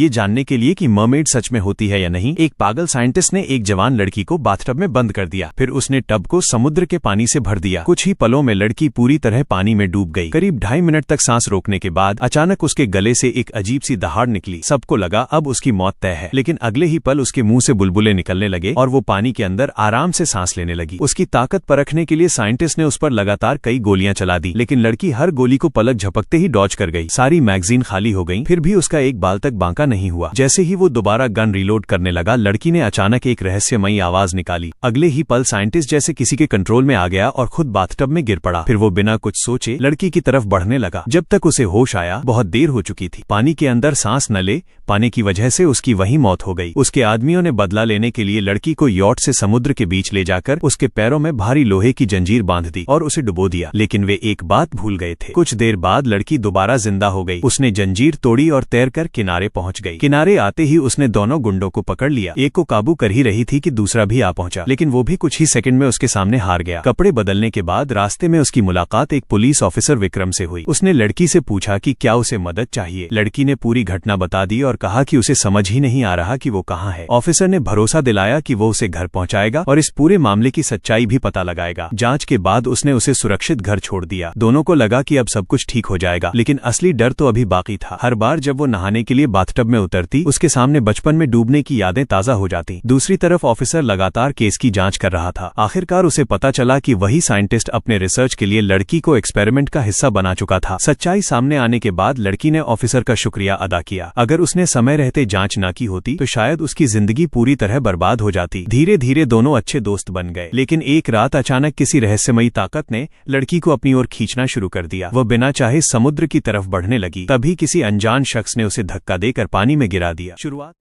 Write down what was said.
ये जानने के लिए कि मरमेड सच में होती है या नहीं, एक पागल साइंटिस्ट ने एक जवान लड़की को बाथटब में बंद कर दिया। फिर उसने टब को समुद्र के पानी से भर दिया। कुछ ही पलों में लड़की पूरी तरह पानी में डूब गई। करीब 2.5 मिनट तक सांस रोकने के बाद अचानक उसके गले से एक अजीब सी दहाड़ निकली। सबको लगा अब उसकी मौत तय है, लेकिन अगले ही पल उसके मुंह से बुलबुले निकलने लगे और वो पानी के अंदर आराम से सांस लेने लगी। उसकी ताकत परखने के लिए साइंटिस्ट ने उस पर लगातार कई गोलियां चला दी, लेकिन लड़की हर गोली को पलक झपकते ही डॉज कर गई। सारी मैगजीन खाली हो गई, फिर भी उसका एक बाल तक बांका नहीं हुआ। जैसे ही वो दोबारा गन रिलोड करने लगा, लड़की ने अचानक एक रहस्यमयी आवाज निकाली। अगले ही पल साइंटिस्ट जैसे किसी के कंट्रोल में आ गया और खुद बाथटब में गिर पड़ा। फिर वो बिना कुछ सोचे लड़की की तरफ बढ़ने लगा। जब तक उसे होश आया बहुत देर हो चुकी थी। पानी के अंदर सांस न ले पाने की वजह से उसकी वहीं मौत हो गई। उसके आदमियों ने बदला लेने के लिए लड़की को यॉट से समुद्र के बीच ले जाकर उसके पैरों में भारी लोहे की जंजीर बांध दी और उसे डुबो दिया। लेकिन वे एक बात भूल गए थे। कुछ देर बाद लड़की दोबारा जिंदा हो गई। उसने जंजीर तोड़ी और तैरकर किनारे पहुंच गई। किनारे आते ही उसने दोनों गुंडों को पकड़ लिया। एक को काबू कर ही रही थी कि दूसरा भी आ पहुंचा, लेकिन वो भी कुछ ही सेकंड में उसके सामने हार गया। कपड़े बदलने के बाद रास्ते में उसकी मुलाकात एक पुलिस ऑफिसर विक्रम से हुई। उसने लड़की से पूछा कि क्या उसे मदद चाहिए। लड़की ने पूरी घटना बता दी और कहा कि उसे समझ ही नहीं आ रहा कि वो कहाँ है। ऑफिसर ने भरोसा दिलाया कि वो उसे घर पहुंचाएगा और इस पूरे मामले की सच्चाई भी पता लगाएगा। जांच के बाद उसने उसे सुरक्षित घर छोड़ दिया। दोनों को लगा कि अब सब कुछ ठीक हो जाएगा, लेकिन असली डर तो अभी बाकी था। हर बार जब वो नहाने के लिए बाथटब में उतरती, उसके सामने बचपन में डूबने की यादें ताजा हो जाती। दूसरी तरफ ऑफिसर लगातार केस की जांच कर रहा था। आखिरकार उसे पता चला कि वही साइंटिस्ट अपने रिसर्च के लिए लड़की को एक्सपेरिमेंट का हिस्सा बना चुका था। सच्चाई सामने आने के बाद लड़की ने ऑफिसर का शुक्रिया अदा किया। अगर उसने समय रहते जांच न की होती तो शायद उसकी जिंदगी पूरी तरह बर्बाद हो जाती। धीरे धीरे दोनों अच्छे दोस्त बन गए, लेकिन एक रात अचानक किसी रहस्यमयी ताकत ने लड़की को अपनी ओर खींचना शुरू कर दिया। वह बिना चाहे समुद्र की तरफ बढ़ने लगी। तभी किसी अनजान शख्स ने उसे धक्का देकर पानी में गिरा दिया। शुरुआत